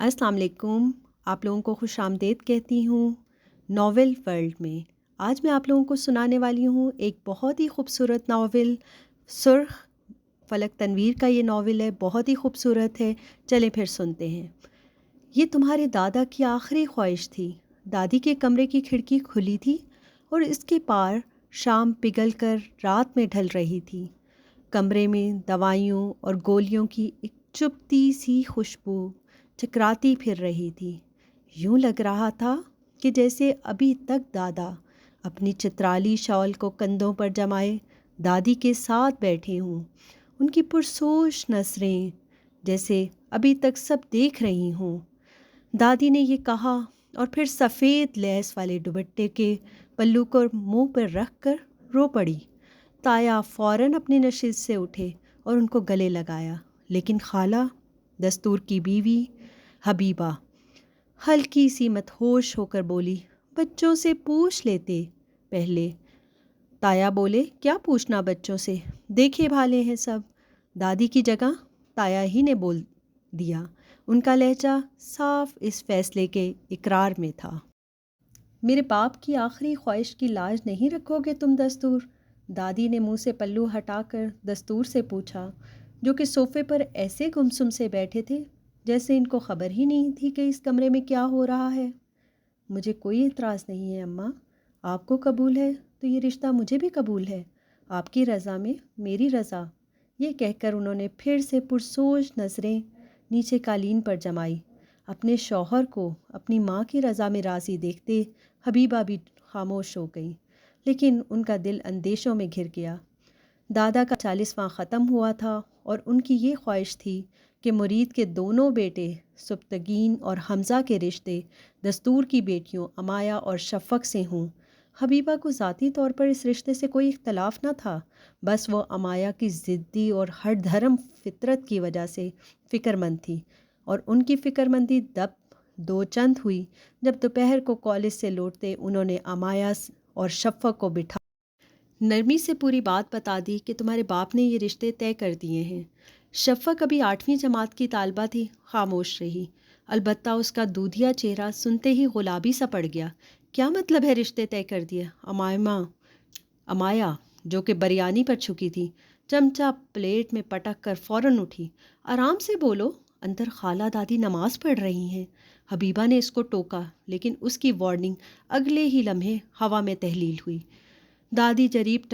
السلام علیکم. آپ لوگوں کو خوش آمدید کہتی ہوں ناول ورلڈ میں. آج میں آپ لوگوں کو سنانے والی ہوں ایک بہت ہی خوبصورت ناول. سرخ فلک تنویر کا یہ ناول ہے، بہت ہی خوبصورت ہے. چلیں پھر سنتے ہیں. یہ تمہارے دادا کی آخری خواہش تھی. دادی کے کمرے کی کھڑکی کھلی تھی اور اس کے پار شام پگھل کر رات میں ڈھل رہی تھی. کمرے میں دوائیوں اور گولیوں کی ایک چپتی سی خوشبو چکراتی پھر رہی تھی. یوں لگ رہا تھا کہ جیسے ابھی تک دادا اپنی چترالی شال کو کندھوں پر جمائے دادی کے ساتھ بیٹھے ہوں. ان کی پرسوش نظریں جیسے ابھی تک سب دیکھ رہی ہوں. دادی نے یہ کہا اور پھر سفید لیس والے دوپٹے کے پلو کو منہ پر رکھ کر رو پڑی. تایا فوراً اپنی نشست سے اٹھے اور ان کو گلے لگایا. لیکن خالہ، دستور کی بیوی حبیبہ ہلکی سی مدہوش ہو کر بولی، بچوں سے پوچھ لیتے پہلے. تایا بولے، کیا پوچھنا بچوں سے، دیکھے بھالے ہیں سب. دادی کی جگہ تایا ہی نے بول دیا. ان کا لہجہ صاف اس فیصلے کے اقرار میں تھا. میرے باپ کی آخری خواہش کی لاج نہیں رکھو گے تم دستور؟ دادی نے منہ سے پلو ہٹا کر دستور سے پوچھا، جو کہ صوفے پر ایسے گمسم سے بیٹھے تھے جیسے ان کو خبر ہی نہیں تھی کہ اس کمرے میں کیا ہو رہا ہے. مجھے کوئی اعتراض نہیں ہے اماں. آپ کو قبول ہے تو یہ رشتہ مجھے بھی قبول ہے. آپ کی رضا میں میری رضا. یہ کہہ کر انہوں نے پھر سے پرسوچ نظریں نیچے قالین پر جمائی. اپنے شوہر کو اپنی ماں کی رضا میں راضی دیکھتے حبیبہ بھی خاموش ہو گئی، لیکن ان کا دل اندیشوں میں گھر گیا. دادا کا 40واں ختم ہوا تھا اور ان کی یہ خواہش تھی کہ مرید کے دونوں بیٹے سبتگین اور حمزہ کے رشتے دستور کی بیٹیوں امایا اور شفق سے ہوں. حبیبہ کو ذاتی طور پر اس رشتے سے کوئی اختلاف نہ تھا، بس وہ امایا کی ضدی اور ہر دھرم فطرت کی وجہ سے فکر مند تھی، اور ان کی فکر مندی دو چند ہوئی جب دوپہر کو کالج سے لوٹتے انہوں نے امایا اور شفق کو بٹھا نرمی سے پوری بات بتا دی کہ تمہارے باپ نے یہ رشتے طے کر دیے ہیں. شفق ابھی 8ویں جماعت کی طالبہ تھی، خاموش رہی. البتہ اس کا دودھیا چہرہ سنتے ہی گلابی سا پڑ گیا. کیا مطلب ہے رشتے طے کر دیے؟ امایا جو کہ بریانی پر چھکی تھی، چمچہ پلیٹ میں پٹک کر فوراً اٹھی. آرام سے بولو، اندر خالہ دادی نماز پڑھ رہی ہیں. حبیبہ نے اس کو ٹوکا، لیکن اس کی وارننگ اگلے ہی لمحے ہوا میں تحلیل ہوئی. دادی جریب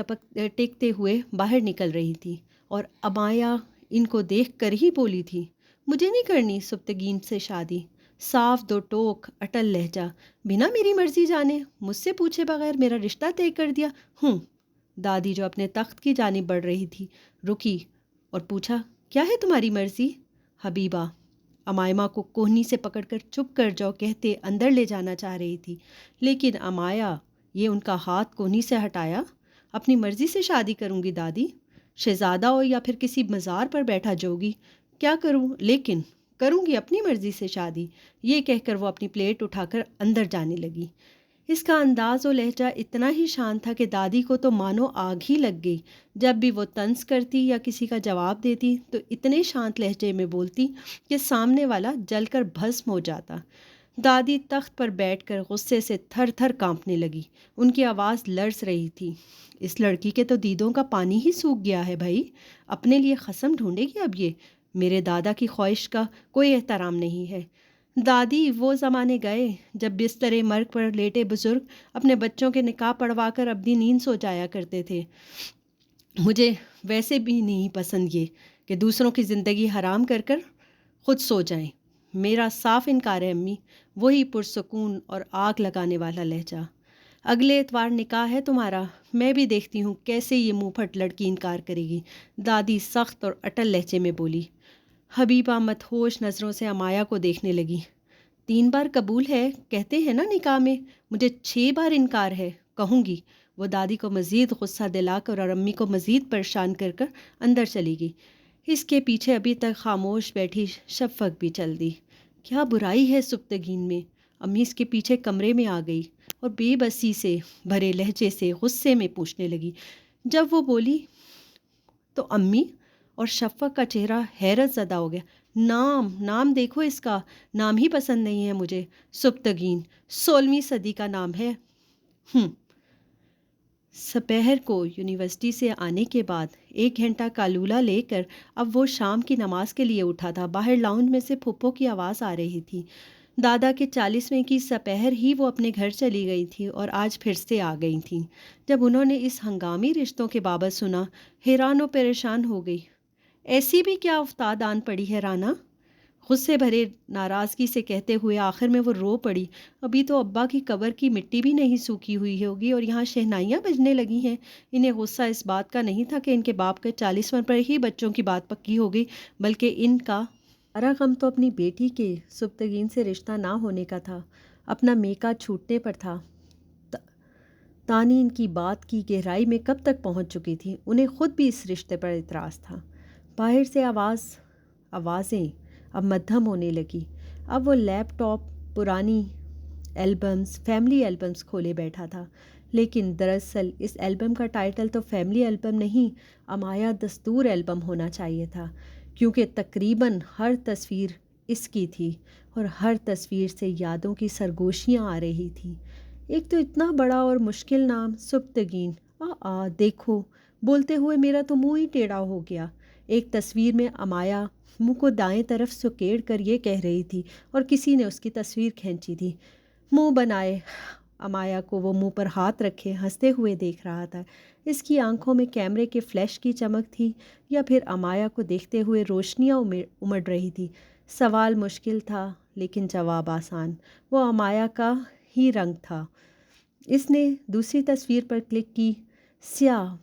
ٹیکتے ہوئے باہر نکل رہی تھی اور امایا ان کو دیکھ کر ہی بولی تھی، مجھے نہیں کرنی سبتگین سے شادی. صاف دو ٹوک اٹل لہجہ، بنا میری مرضی جانے مجھ سے پوچھے بغیر میرا رشتہ طے کر دیا ہوں. دادی جو اپنے تخت کی جانب بڑھ رہی تھی رکی اور پوچھا، کیا ہے تمہاری مرضی؟ حبیبہ امائمہ کو کوہنی سے پکڑ کر چپ کر جاؤ کہتے اندر لے جانا چاہ رہی تھی، لیکن امایا یہ ان کا ہاتھ کوہنی سے ہٹایا. اپنی مرضی سے شادی کروں گی دادی، شہزادہ ہو یا پھر کسی مزار پر بیٹھا جوگی، کیا کروں، لیکن کروں گی اپنی مرضی سے شادی. یہ کہہ کر وہ اپنی پلیٹ اٹھا کر اندر جانے لگی. اس کا انداز و لہجہ اتنا ہی شانت تھا کہ دادی کو تو مانو آگ ہی لگ گئی. جب بھی وہ طنز کرتی یا کسی کا جواب دیتی تو اتنے شانت لہجے میں بولتی کہ سامنے والا جل کر بھسم ہو جاتا. دادی تخت پر بیٹھ کر غصے سے تھر تھر کانپنے لگی. ان کی آواز لرز رہی تھی، اس لڑکی کے تو دیدوں کا پانی ہی سوکھ گیا ہے بھائی. اپنے لیے خصم ڈھونڈے گی اب یہ؟ میرے دادا کی خواہش کا کوئی احترام نہیں ہے. دادی وہ زمانے گئے جب بستر مرگ پر لیٹے بزرگ اپنے بچوں کے نکاح پڑھوا کر اپنی نیند سو جایا کرتے تھے. مجھے ویسے بھی نہیں پسند یہ کہ دوسروں کی زندگی حرام کر کر خود سو جائیں. میرا صاف انکار ہے امی. وہی پرسکون اور آگ لگانے والا لہجہ، اگلے اتوار نکاح ہے تمہارا، میں بھی دیکھتی ہوں کیسے یہ منہ پھٹ لڑکی انکار کرے گی. دادی سخت اور اٹل لہجے میں بولی. حبیبہ مدہوش نظروں سے امایا کو دیکھنے لگی. 3 بار قبول ہے کہتے ہیں نا نکاح میں، مجھے 6 بار انکار ہے کہوں گی. وہ دادی کو مزید غصہ دلا کر اور امی کو مزید پریشان کر کر اندر چلی گئی. اس کے پیچھے ابھی تک خاموش بیٹھی شفق بھی چل دی. کیا برائی ہے سبتگین میں؟ امی اس کے پیچھے کمرے میں آ گئی اور بے بسی سے بھرے لہجے سے غصے میں پوچھنے لگی. جب وہ بولی تو امی اور شفق کا چہرہ حیرت زدہ ہو گیا. نام دیکھو اس کا، نام ہی پسند نہیں ہے مجھے، سپتگین، 16ویں صدی کا نام ہے۔ سپہر کو یونیورسٹی سے آنے کے بعد 1 گھنٹہ کالولہ لے کر اب وہ شام کی نماز کے لیے اٹھا تھا۔ باہر لاؤنج میں سے پھپھو کی آواز آ رہی تھی۔ دادا کے 40ویں کی سپہر ہی وہ اپنے گھر چلی گئی تھی اور آج پھر سے آ گئی تھیں۔ جب انہوں نے اس ہنگامی رشتوں کے بابت سنا، حیران و پریشان ہو گئی۔ ایسی بھی کیا افتاد آن پڑی ہے رانا؟ غصے بھرے ناراضگی سے کہتے ہوئے آخر میں وہ رو پڑی۔ ابھی تو ابا کی قبر کی مٹی بھی نہیں سوکھی ہوئی ہوگی اور یہاں شہنائیاں بجنے لگی ہیں۔ انہیں غصہ اس بات کا نہیں تھا کہ ان کے باپ کے 40واں پر ہی بچوں کی بات پکی ہو گئی، بلکہ ان کا سارا غم تو اپنی بیٹی کے سپتگین سے رشتہ نہ ہونے کا تھا، اپنا میکا چھوٹنے پر تھا۔ تانی ان کی بات کی گہرائی میں کب تک پہنچ چکی تھی؟ انہیں خود بھی اس رشتے پر اعتراض تھا۔ باہر سے آوازیں اب مدھم ہونے لگی۔ اب وہ لیپ ٹاپ پرانی البمز، فیملی البمز کھولے بیٹھا تھا، لیکن دراصل اس البم کا ٹائٹل تو فیملی البم نہیں، امایا دستور البم ہونا چاہیے تھا، کیونکہ تقریباً ہر تصویر اس کی تھی اور ہر تصویر سے یادوں کی سرگوشیاں آ رہی تھیں۔ ایک تو اتنا بڑا اور مشکل نام، سپتگین۔ دیکھو، بولتے ہوئے میرا تو منہ ہی ٹیڑھا ہو گیا۔ ایک تصویر میں امایا منہ کو دائیں طرف سکیڑ کر یہ کہہ رہی تھی اور کسی نے اس کی تصویر کھینچی تھی۔ منہ بنائے امایا کو وہ منہ پر ہاتھ رکھے ہنستے ہوئے دیکھ رہا تھا۔ اس کی آنکھوں میں کیمرے کے فلیش کی چمک تھی یا پھر امایا کو دیکھتے ہوئے روشنیاں امڑ رہی تھی۔ سوال مشکل تھا لیکن جواب آسان۔ وہ امایا کا ہی رنگ تھا۔ اس نے دوسری تصویر پر کلک کی۔ سیاہ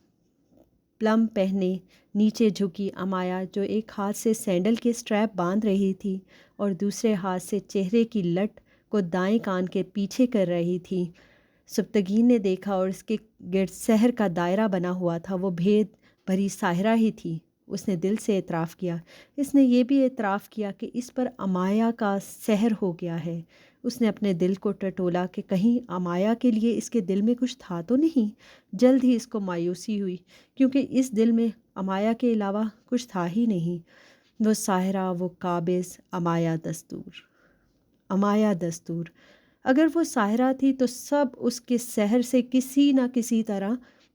پلم پہنے نیچے جھکی امایا، جو ایک ہاتھ سے سینڈل کے سٹریپ باندھ رہی تھی اور دوسرے ہاتھ سے چہرے کی لٹ کو دائیں کان کے پیچھے کر رہی تھی۔ سپتگین نے دیکھا اور اس کے گرد سحر کا دائرہ بنا ہوا تھا۔ وہ بھید بھری ساحرہ ہی تھی۔ اس نے دل سے اعتراف کیا۔ اس نے یہ بھی اعتراف کیا کہ اس پر امایا کا سحر ہو گیا ہے۔ اس نے اپنے دل کو ٹٹولا کہ کہیں امایا کے لیے اس کے دل میں کچھ تھا تو نہیں۔ جلد ہی اس کو مایوسی ہوئی، کیونکہ اس دل میں امایا کے علاوہ کچھ تھا ہی نہیں۔ وہ ساحرہ، وہ قابض، امایا دستور۔ اگر وہ ساحرہ تھی تو سب اس کے سحر سے کسی نہ کسی طرح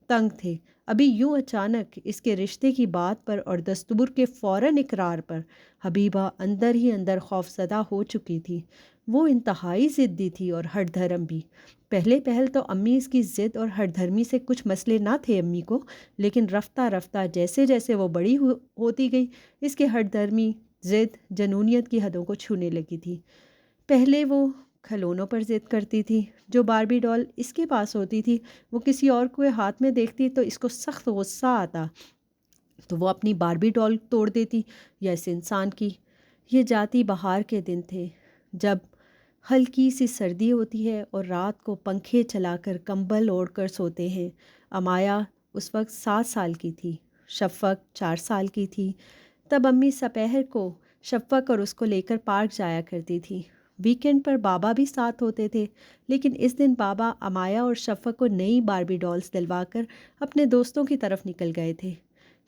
تنگ تھے۔ ابھی یوں اچانک اس کے رشتے کی بات پر اور دستور کے فوراً اقرار پر حبیبہ اندر ہی اندر خوفزدہ ہو چکی تھی۔ وہ انتہائی ضدی تھی اور ہٹ دھرم بھی۔ پہل تو امی اس کی ضد اور ہٹ دھرمی سے کچھ مسئلے نہ تھے امی کو، لیکن رفتہ رفتہ جیسے جیسے وہ بڑی ہوتی گئی، اس کے ہٹ دھرمی، ضد، جنونیت کی حدوں کو چھونے لگی تھی۔ پہلے وہ کھلونوں پر ضد کرتی تھی۔ جو باربی ڈال اس کے پاس ہوتی تھی وہ کسی اور کو ہاتھ میں دیکھتی تو اس کو سخت غصہ آتا، تو وہ اپنی باربی ڈال توڑ دیتی یا اس انسان کی۔ یہ جاتی بہار کے دن تھے، جب ہلکی سی سردی ہوتی ہے اور رات کو پنکھے چلا کر کمبل اوڑھ کر سوتے ہیں۔ امایا اس وقت 7 سال کی تھی، شفق 4 سال کی تھی۔ تب امی سپہر کو شفق اور اس کو لے کر پارک جایا کرتی تھی۔ ویکینڈ پر بابا بھی ساتھ ہوتے تھے، لیکن اس دن بابا امایا اور شفق کو نئی باربی ڈالز دلوا کر اپنے دوستوں کی طرف نکل گئے تھے۔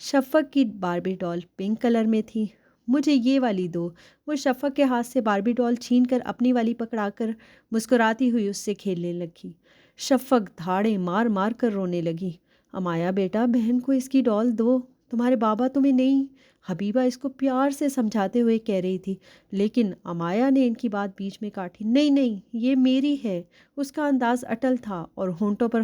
شفق کی باربی ڈال پنک کلر میں تھی۔ مجھے یہ والی دو۔ وہ شفق کے ہاتھ سے باربی ڈال چھین کر اپنی والی پکڑا کر مسکراتی ہوئی اس سے کھیلنے لگی۔ شفق دھاڑیں مار مار کر رونے لگی۔ امایا بیٹا، بہن کو اس کی ڈال دو، تمہارے بابا تمہیں نہیں۔ حبیبہ اس کو پیار سے سمجھاتے ہوئے کہہ رہی تھی، لیکن امایا نے ان کی بات بیچ میں کاٹی۔ نہیں، یہ میری ہے۔ اس کا انداز اٹل تھا اور ہونٹوں پر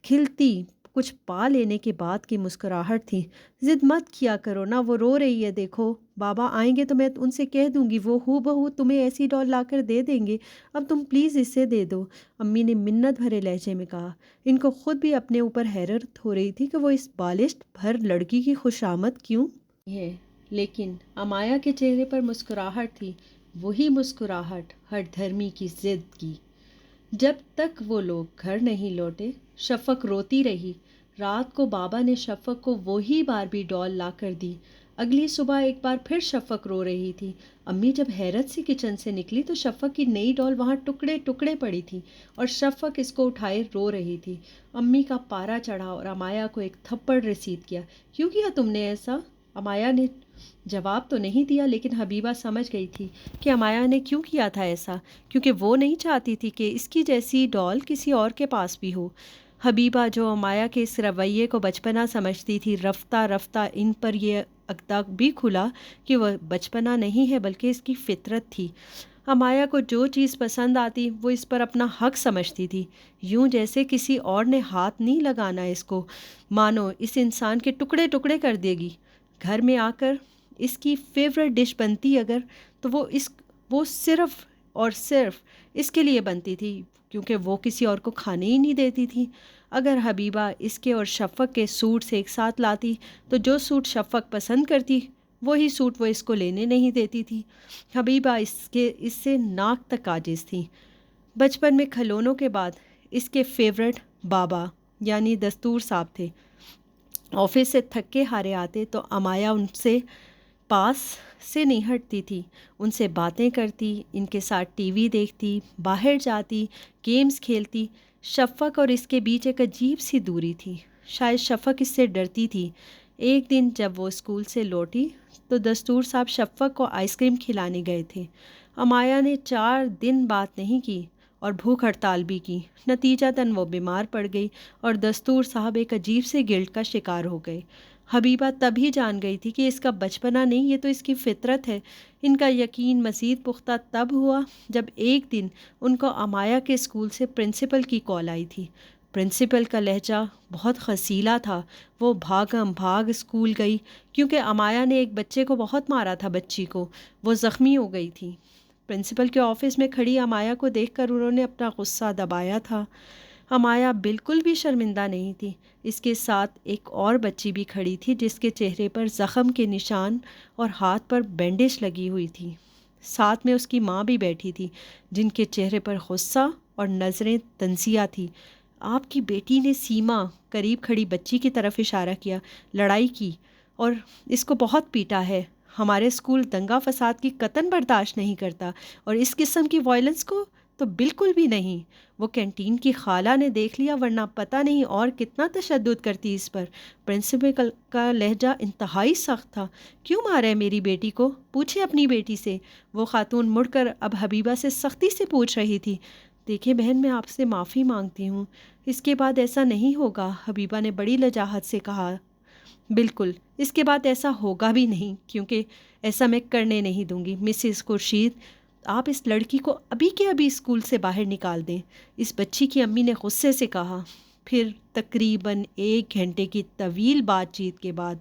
کھلتی کچھ پا لینے کے بعد کی مسکراہٹ تھی۔ ضد مت کیا کرو نا، وہ رو رہی ہے، دیکھو بابا آئیں گے تو میں ان سے کہہ دوں گی، وہ ہو بہو تمہیں ایسی ڈال لا کر دے دیں گے، اب تم پلیز اسے دے دو، امی نے منت بھرے لہجے میں کہا۔ ان کو خود بھی اپنے اوپر حیرت ہو رہی تھی کہ وہ اس بالشت بھر لڑکی کی خوشامد کیوں ہے، لیکن امایا کے چہرے پر مسکراہٹ تھی، وہی مسکراہٹ ہٹ دھرمی کی ضد کی۔ جب تک وہ لوگ گھر نہیں لوٹے شفق روتی رہی۔ رات کو بابا نے شفق کو وہی باربی ڈال لا کر دی۔ اگلی صبح ایک بار پھر شفق رو رہی تھی۔ امی جب حیرت سے کچن سے نکلی تو شفق کی نئی ڈال وہاں ٹکڑے ٹکڑے پڑی تھی اور شفق اس کو اٹھائے رو رہی تھی۔ امی کا پارا چڑھا اور امایا کو ایک تھپڑ رسید کیا۔ کیوں کیا تم نے ایسا؟ امایا نے جواب تو نہیں دیا، لیکن حبیبہ سمجھ گئی تھی کہ امایا نے کیوں کیا تھا ایسا، کیونکہ وہ نہیں چاہتی تھی کہ اس کی جیسی ڈال کسی اور کے پاس بھی ہو۔ حبیبہ جو امایا کے اس رویے کو بچپنا سمجھتی تھی، رفتہ رفتہ ان پر یہ اقداق بھی کھلا کہ وہ بچپنا نہیں ہے بلکہ اس کی فطرت تھی۔ امایا کو جو چیز پسند آتی وہ اس پر اپنا حق سمجھتی تھی، یوں جیسے کسی اور نے ہاتھ نہیں لگانا اس کو، مانو اس انسان کے ٹکڑے ٹکڑے کر دے گی۔ گھر میں آ کر اس کی فیوریٹ ڈش بنتی اگر، تو وہ صرف اور صرف اس کے لیے بنتی تھی، کیونکہ وہ کسی اور کو کھانے ہی نہیں دیتی تھی۔ اگر حبیبہ اس کے اور شفق کے سوٹ سے ایک ساتھ لاتی تو جو سوٹ شفق پسند کرتی وہی سوٹ وہ اس کو لینے نہیں دیتی تھی۔ حبیبہ اس سے ناک تک عاجز تھی۔ بچپن میں کھلونوں کے بعد اس کے فیورٹ بابا یعنی دستور صاحب تھے۔ آفس سے تھکے ہارے آتے تو امایا ان سے پاس سے نہیں ہٹتی تھی، ان سے باتیں کرتی، ان کے ساتھ ٹی وی دیکھتی، باہر جاتی، گیمز کھیلتی۔ شفق اور اس کے بیچ ایک عجیب سی دوری تھی، شاید شفق اس سے ڈرتی تھی۔ ایک دن جب وہ اسکول سے لوٹی تو دستور صاحب شفق کو آئس کریم کھلانے گئے تھے۔ امایا نے 4 دن بات نہیں کی اور بھوک ہڑتال بھی کی، نتیجتاً وہ بیمار پڑ گئی اور دستور صاحب ایک عجیب سے گلٹ کا شکار ہو گئے۔ حبیبہ تب ہی جان گئی تھی کہ اس کا بچپنا نہیں، یہ تو اس کی فطرت ہے۔ ان کا یقین مزید پختہ تب ہوا جب ایک دن ان کو امایا کے اسکول سے پرنسپل کی کال آئی تھی۔ پرنسپل کا لہجہ بہت خصیلا تھا۔ وہ بھاگم بھاگ اسکول گئی کیونکہ امایا نے ایک بچے کو بہت مارا تھا، بچی کو، وہ زخمی ہو گئی تھی۔ پرنسپل کے آفس میں کھڑی امایا کو دیکھ کر انہوں نے اپنا غصہ دبایا تھا۔ امایا بالکل بھی شرمندہ نہیں تھی۔ اس کے ساتھ ایک اور بچی بھی کھڑی تھی جس کے چہرے پر زخم کے نشان اور ہاتھ پر بینڈیج لگی ہوئی تھی۔ ساتھ میں اس کی ماں بھی بیٹھی تھی جن کے چہرے پر غصہ اور نظریں تنزیہ تھی۔ آپ کی بیٹی نے، سیما قریب کھڑی بچی کی طرف اشارہ کیا، لڑائی کی اور اس کو بہت پیٹا ہے۔ ہمارے اسکول دنگا فساد کی قطعاً برداشت نہیں کرتا اور اس قسم کی وائلنس کو تو بالکل بھی نہیں۔ وہ کینٹین کی خالہ نے دیکھ لیا، ورنہ پتہ نہیں اور کتنا تشدد کرتی اس پر۔ پرنسپل کا لہجہ انتہائی سخت تھا۔ کیوں مارا ہے میری بیٹی کو؟ پوچھے اپنی بیٹی سے۔ وہ خاتون مڑ کر اب حبیبہ سے سختی سے پوچھ رہی تھی۔ دیکھیں بہن، میں آپ سے معافی مانگتی ہوں، اس کے بعد ایسا نہیں ہوگا، حبیبہ نے بڑی لجاجت سے کہا۔ بالکل، اس کے بعد ایسا ہوگا بھی نہیں، کیونکہ ایسا میں کرنے نہیں دوں گی۔ مسز خورشید، آپ اس لڑکی کو ابھی کے ابھی اسکول سے باہر نکال دیں، اس بچی کی امی نے غصے سے کہا۔ پھر تقریباً 1 گھنٹے کی طویل بات چیت کے بعد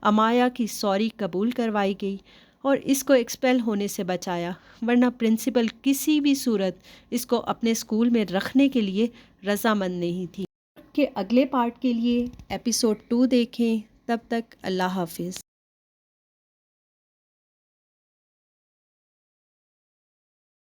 امایا کی سوری قبول کروائی گئی اور اس کو ایکسپیل ہونے سے بچایا، ورنہ پرنسپل کسی بھی صورت اس کو اپنے اسکول میں رکھنے کے لیے رضامند نہیں تھی۔ کہ اگلے پارٹ کے لیے ایپیسوڈ 2 دیکھیں۔ تب تک اللہ حافظ۔